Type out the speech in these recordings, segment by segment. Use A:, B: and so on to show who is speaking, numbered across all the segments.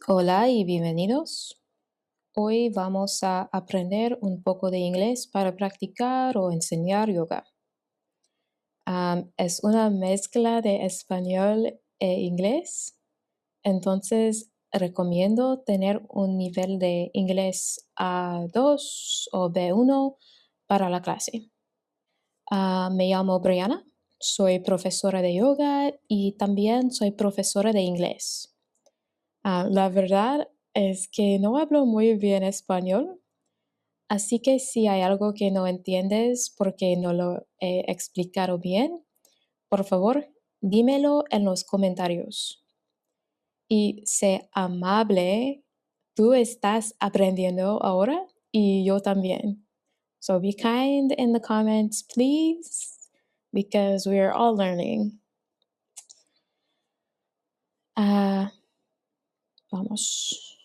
A: Hola y bienvenidos. Hoy vamos a aprender un poco de inglés para practicar o enseñar yoga. Es una mezcla de español e inglés, entonces recomiendo tener un nivel de inglés A2 o B1 para la clase. Me llamo Brianna, soy profesora de yoga y también soy profesora de inglés. La verdad es que no hablo muy bien español, así que si hay algo que no entiendes porque no lo he explicado bien, por favor, dímelo en los comentarios. Y sé amable, tú estás aprendiendo ahora y yo también. So be kind in the comments, please, because we are all learning. Ah, vamos.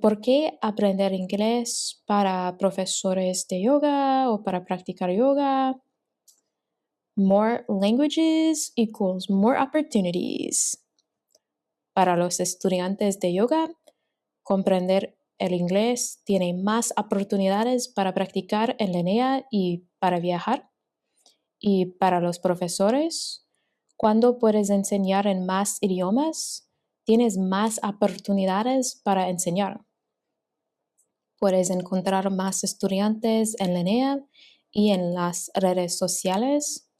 A: ¿Por qué aprender inglés para profesores de yoga o para practicar yoga? More languages equals more opportunities. Para los estudiantes de yoga, comprender el inglés tiene más oportunidades para practicar en línea y para viajar. Y para los profesores, cuando puedes enseñar en más idiomas, tienes más oportunidades para enseñar. Puedes encontrar más estudiantes en línea y en las redes sociales.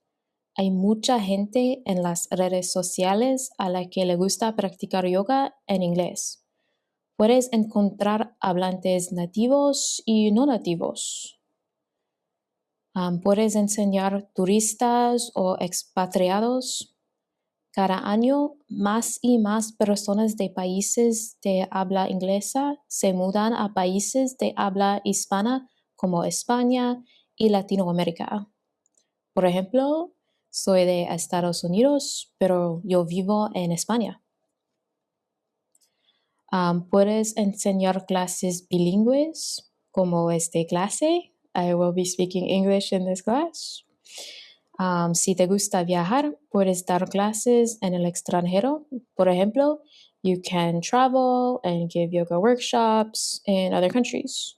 A: Hay mucha gente en las redes sociales a la que le gusta practicar yoga en inglés. Puedes encontrar hablantes nativos y no nativos. Puedes enseñar turistas o expatriados. Cada año, más y más personas de países de habla inglesa se mudan a países de habla hispana como España y Latinoamérica. Por ejemplo, soy de Estados Unidos, pero yo vivo en España. Puedes enseñar clases bilingües como clase. I will be speaking English in this class. Si te gusta viajar, puedes dar clases en el extranjero. Por ejemplo, you can travel and give yoga workshops in other countries.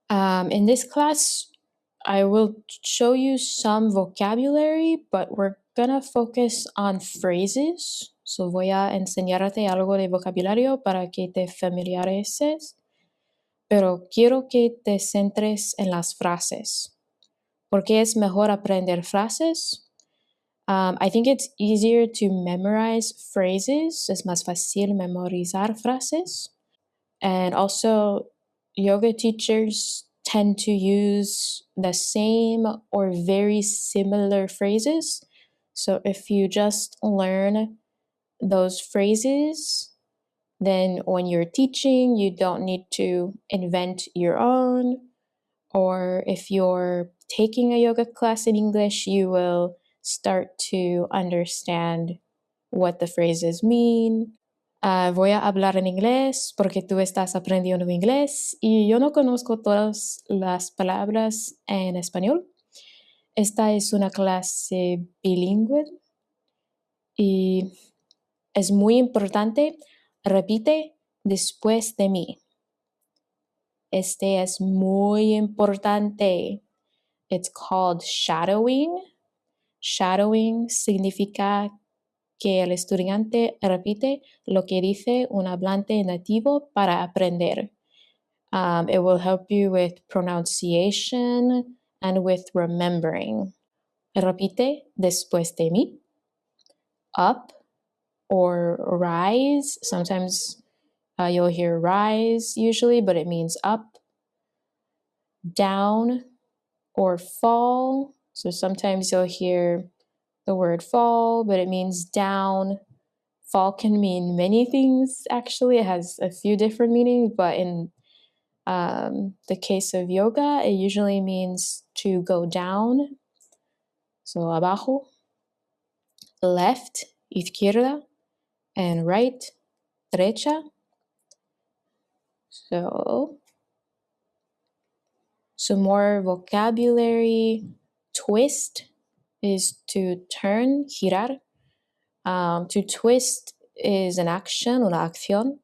A: In this class, I will show you some vocabulary, but we're gonna focus on phrases. So voy a enseñarte algo de vocabulario para que te familiarices, pero quiero que te centres en las frases. ¿Por qué es mejor aprender frases? I think it's easier to memorize phrases. Es más fácil memorizar frases. And also, yoga teachers tend to use the same or very similar phrases. So if you just learn those phrases, then when you're teaching, you don't need to invent your own. Or if you're taking a yoga class in English, you will start to understand what the phrases mean. Voy a hablar en inglés porque tú estás aprendiendo inglés y yo no conozco todas las palabras en español. Esta es una clase bilingüe y es muy importante. Repite después de mí. Este es muy importante. It's called shadowing. Shadowing significa que el estudiante repite lo que dice un hablante nativo para aprender. It will help you with pronunciation and with remembering. Repite después de mí. Up or rise. Sometimes you'll hear rise usually, but it means up. Down or fall. So sometimes you'll hear the word fall, but it means down. Fall can mean many things, actually. It has a few different meanings, but in the case of yoga, it usually means to go down. So abajo, left, izquierda, and right, derecha. So some more vocabulary. Twist is to turn, girar. To twist is an action, una acción.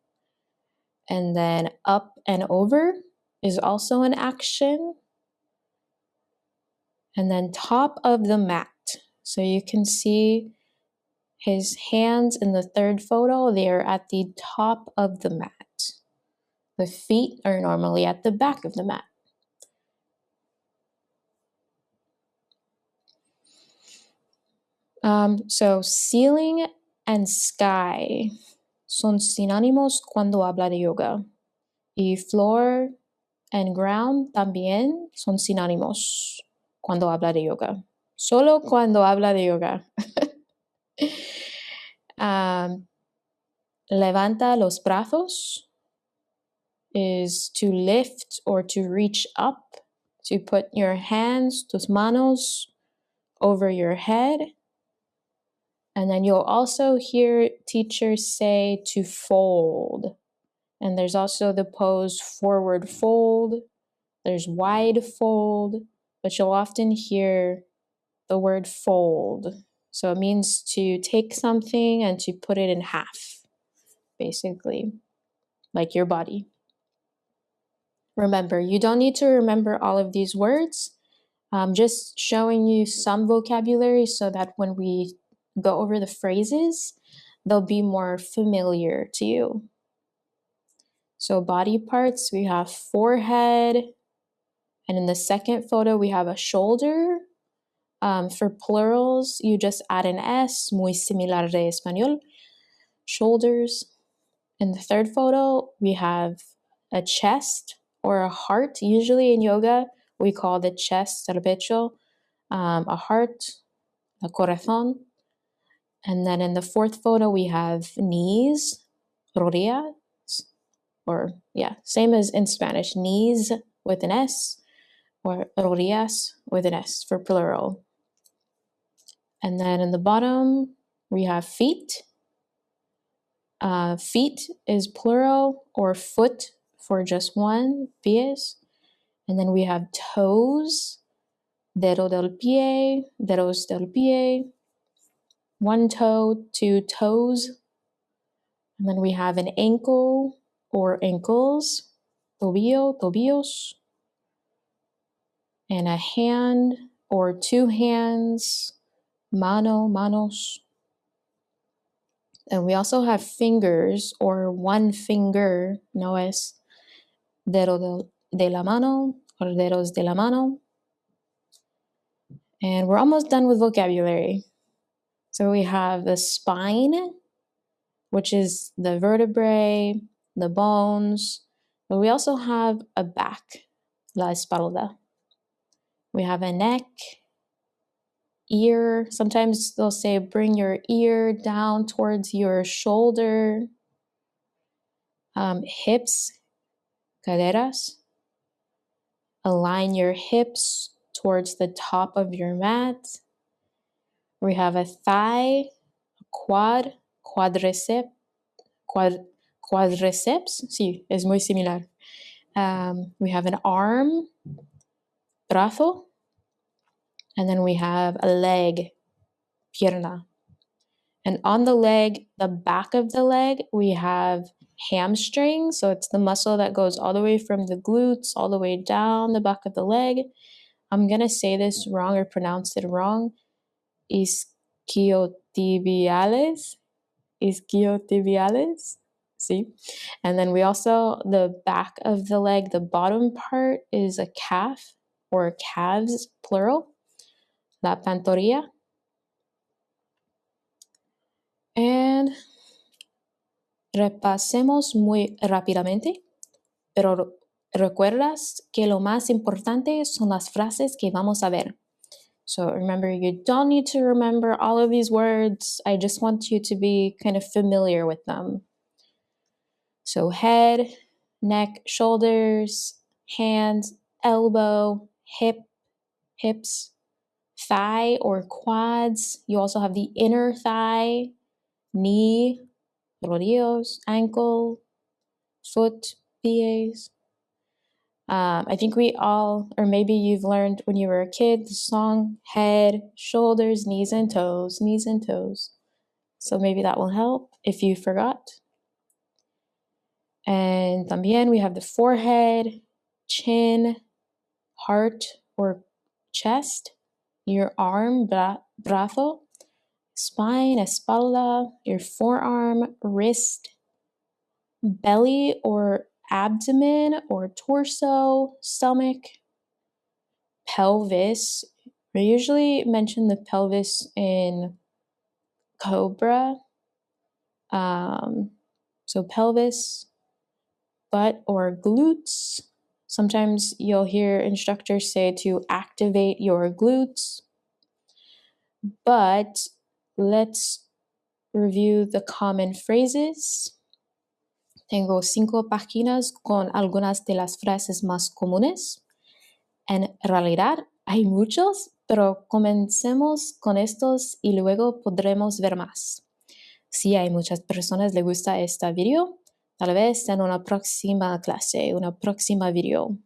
A: And then up and over is also an action. And then top of the mat. So you can see his hands in the third photo, they're at the top of the mat. The feet are normally at the back of the mat. So ceiling and sky son sinónimos cuando habla de yoga. Y floor and ground también son sinónimos cuando habla de yoga. Solo cuando habla de yoga. Levanta los brazos is to lift or to reach up, to put your hands, tus manos, over your head. And then you'll also hear teachers say to fold. And there's also the pose forward fold. There's wide fold, but you'll often hear the word fold. So it means to take something and to put it in half, basically, like your body. Remember, you don't need to remember all of these words. I'm just showing you some vocabulary so that when we go over the phrases, they'll be more familiar to you. So body parts, we have forehead. And in the second photo, we have a shoulder. For plurals, you just add an S, muy similar de español, shoulders. In the third photo, we have a chest or a heart. Usually in yoga, we call the chest, el pecho, a heart, a corazón. And then in the fourth photo, we have knees, rodillas, or same as in Spanish, knees with an S, or rodillas with an S for plural. And then in the bottom, we have feet. Feet is plural, or foot for just one, pies. And then we have toes, dedo del pie, dedos del pie, one toe, two toes. And then we have an ankle or ankles, tobillo, tobillos. And a hand or two hands, mano, manos. And we also have fingers or one finger, no es dedo de la mano or dedos de la mano. And we're almost done with vocabulary. So we have the spine, which is the vertebrae, the bones, but we also have a back, la espalda. We have a neck, ear. Sometimes they'll say bring your ear down towards your shoulder. Hips, caderas. Align your hips towards the top of your mat. We have a thigh, quad, quadriceps. Quadriceps, sí, es muy similar. We have an arm, brazo, and then we have a leg, pierna. And on the leg, the back of the leg, we have hamstring. So it's the muscle that goes all the way from the glutes, all the way down the back of the leg. I'm going to say this wrong or pronounce it wrong. Isquiotibiales. Isquiotibiales. See? And then we also, the back of the leg, the bottom part is a calf or calves, plural. La pantorrilla. And repasemos muy rápidamente, pero recuerdas que lo más importante son las frases que vamos a ver. So remember, you don't need to remember all of these words. I just want you to be kind of familiar with them. So head, neck, shoulders, hands, elbow, hip, hips, thigh or quads. You also have the inner thigh, knee, rodillos, ankle, foot, pies. I think we all, or maybe you've learned when you were a kid, the song head, shoulders, knees and toes, knees and toes. So maybe that will help if you forgot. And también we have the forehead, chin, heart or chest, your arm, brazo, spine, espalda, your forearm, wrist, belly or abdomen or torso, stomach, pelvis. We usually mention the pelvis in cobra. So pelvis, butt or glutes. Sometimes you'll hear instructors say to activate your glutes. But let's review the common phrases. Tengo 5 páginas con algunas de las frases más comunes. En realidad hay muchos, pero comencemos con estos y luego podremos ver más. Si hay muchas personas les gusta este video, tal vez en una próxima clase, una próxima video.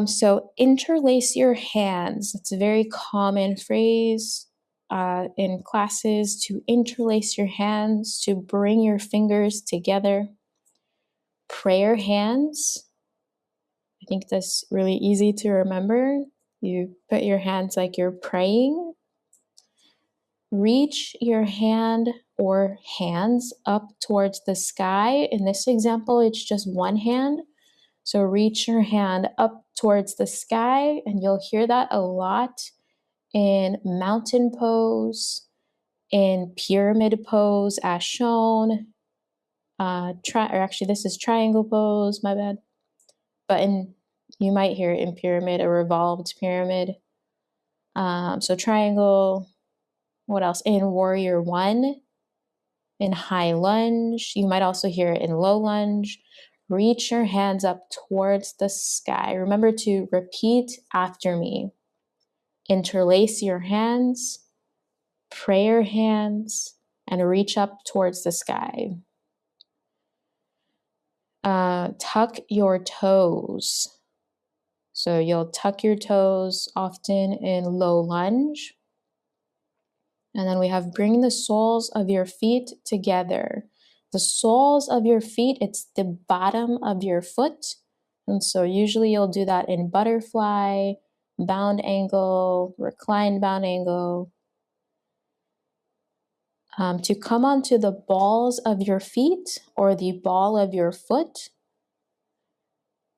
A: So interlace your hands. It's a very common phrase in classes, to interlace your hands, to bring your fingers together. Prayer hands. I think that's really easy to remember. You put your hands like you're praying. Reach your hand or hands up towards the sky. In this example, it's just one hand. So reach your hand up towards the sky, and you'll hear that a lot in mountain pose, in pyramid pose as shown. This is triangle pose, my bad. But you might hear it in pyramid, a revolved pyramid. So triangle, what else? In warrior one, in high lunge. You might also hear it in low lunge. Reach your hands up towards the sky. Remember to repeat after me. Interlace your hands, prayer hands, and reach up towards the sky. Tuck your toes. So you'll tuck your toes often in low lunge. And then we have bring the soles of your feet together. The soles of your feet, it's the bottom of your foot. And so usually you'll do that in butterfly, bound angle, reclined bound angle. To come onto the balls of your feet or the ball of your foot.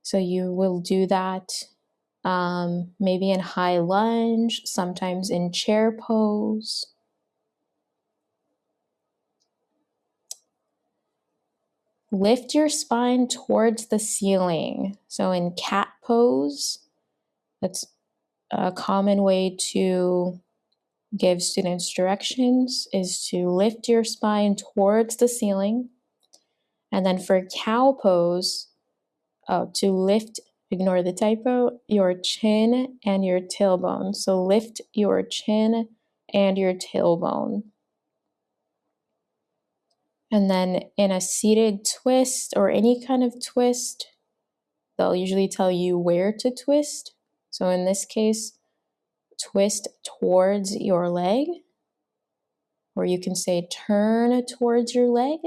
A: So you will do that maybe in high lunge, sometimes in chair pose. Lift your spine towards the ceiling. So in cat pose, that's a common way to give students directions, is to lift your spine towards the ceiling. And then for cow pose, to lift, ignore the typo, your chin and your tailbone. So lift your chin and your tailbone. And then in a seated twist or any kind of twist, they'll usually tell you where to twist. So in this case, twist towards your leg, or you can say turn towards your leg.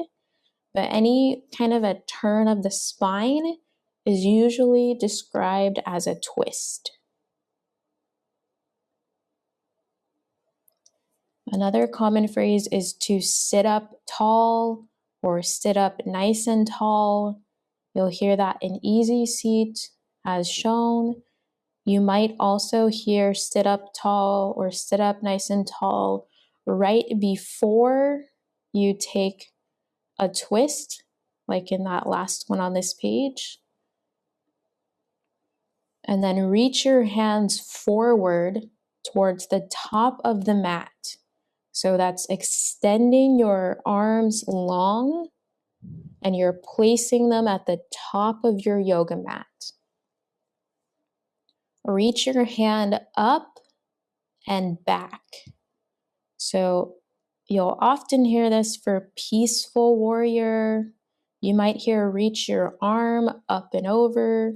A: But any kind of a turn of the spine is usually described as a twist. Another common phrase is to sit up tall or sit up nice and tall. You'll hear that in easy seat as shown. You might also hear sit up tall or sit up nice and tall right before you take a twist, like in that last one on this page. And then reach your hands forward towards the top of the mat. So that's extending your arms long and you're placing them at the top of your yoga mat. Reach your hand up and back. So you'll often hear this for peaceful warrior. You might hear reach your arm up and over.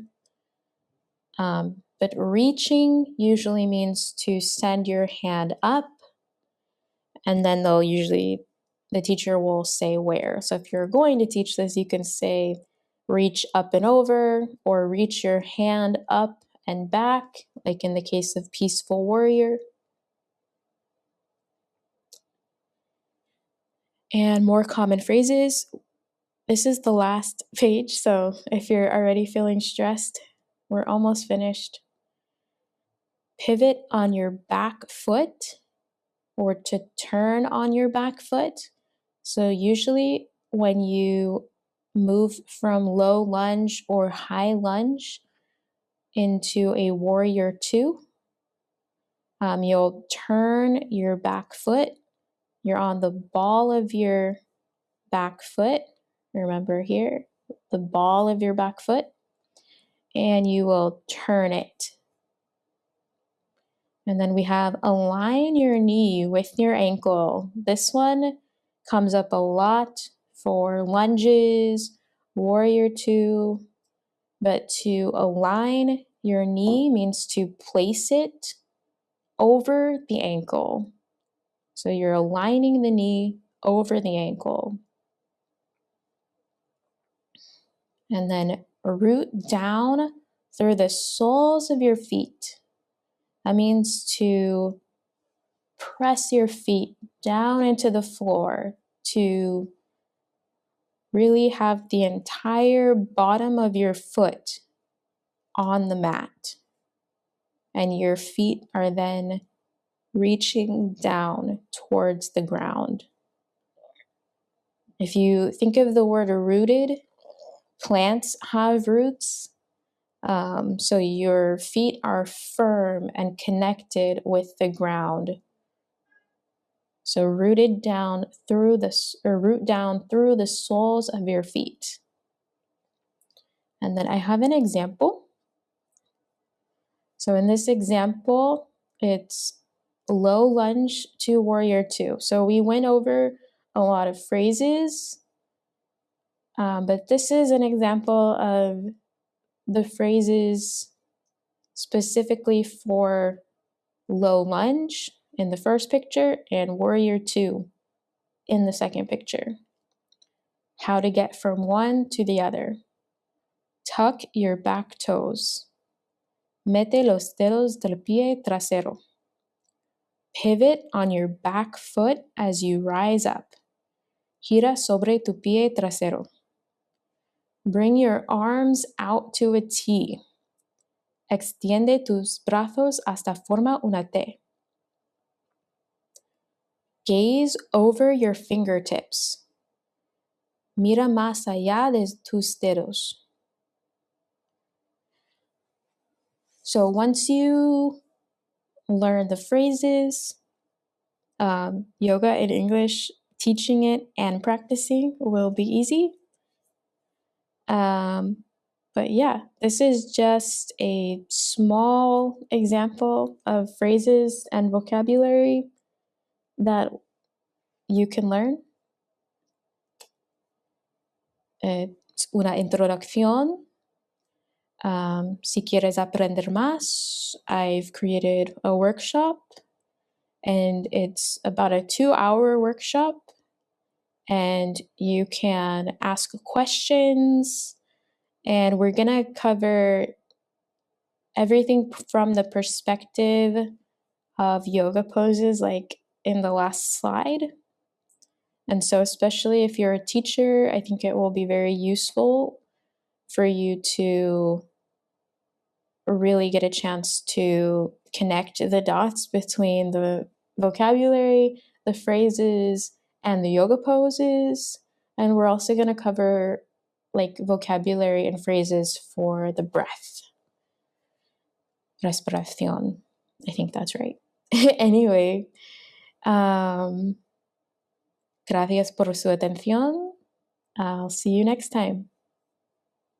A: But reaching usually means to send your hand up And then the teacher will say where. So if you're going to teach this, you can say reach up and over, or reach your hand up and back, like in the case of peaceful warrior. And more common phrases. This is the last page, so if you're already feeling stressed, we're almost finished. Pivot on your back foot, or to turn on your back foot. So usually when you move from low lunge or high lunge into a warrior two, you'll turn your back foot. You're on the ball of your back foot. Remember here, the ball of your back foot, and you will turn it. And then we have align your knee with your ankle. This one comes up a lot for lunges, warrior two, but to align your knee means to place it over the ankle. So you're aligning the knee over the ankle. And then root down through the soles of your feet. That means to press your feet down into the floor, to really have the entire bottom of your foot on the mat. And your feet are then reaching down towards the ground. If you think of the word rooted, plants have roots. So your feet are firm and connected with the ground. So root down through the soles of your feet. And then I have an example. So in this example, it's low lunge to warrior two. So we went over a lot of phrases, but this is an example of the phrases specifically for low lunge in the first picture and warrior two in the second picture. How to get from one to the other. Tuck your back toes. Mete los dedos del pie trasero. Pivot on your back foot as you rise up. Gira sobre tu pie trasero. Bring your arms out to a T. Extiende tus brazos hasta forma una T. Gaze over your fingertips. Mira más allá de tus dedos. So once you learn the phrases, yoga in English, teaching it and practicing will be easy. But yeah, this is just a small example of phrases and vocabulary that you can learn. It's una introducción. Si quieres aprender más, I've created a workshop, and it's about a 2-hour workshop, and you can ask questions, and we're gonna cover everything from the perspective of yoga poses, like in the last slide. And so especially if you're a teacher, I think it will be very useful for you to really get a chance to connect the dots between the vocabulary, the phrases, and the yoga poses. And we're also going to cover like vocabulary and phrases for the breath. Respiración. I think that's right. Anyway, gracias por su atención. I'll see you next time.